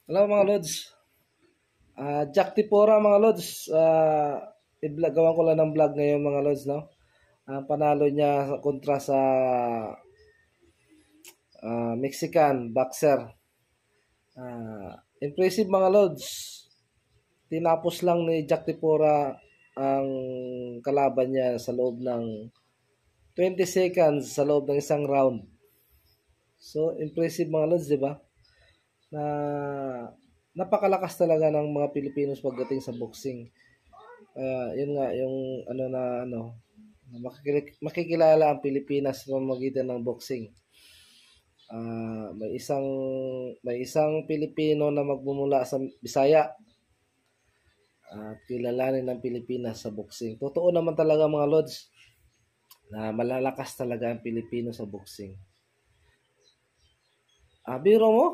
Hello mga Lods. Jack Tipora mga Lods. Gawan ko lang ng vlog ngayon mga Lods, no? Panalo niya kontra sa Mexican boxer. Impressive mga Lods. Tinapos lang ni Jack Tipora ang kalaban niya sa loob ng 20 seconds sa loob ng isang round. So, impressive mga Lods, di ba? Na napakalakas talaga ng mga Pilipinos pagdating sa boxing. Yun nga yung makikilala ang Pilipinas sa pamamagitan ng boxing. May isang Pilipino na magmumula sa Bisaya at kilalanin ng Pilipinas sa boxing. Totoo naman talaga mga Lods na malalakas talaga ang Pilipino sa boxing. Biro mo,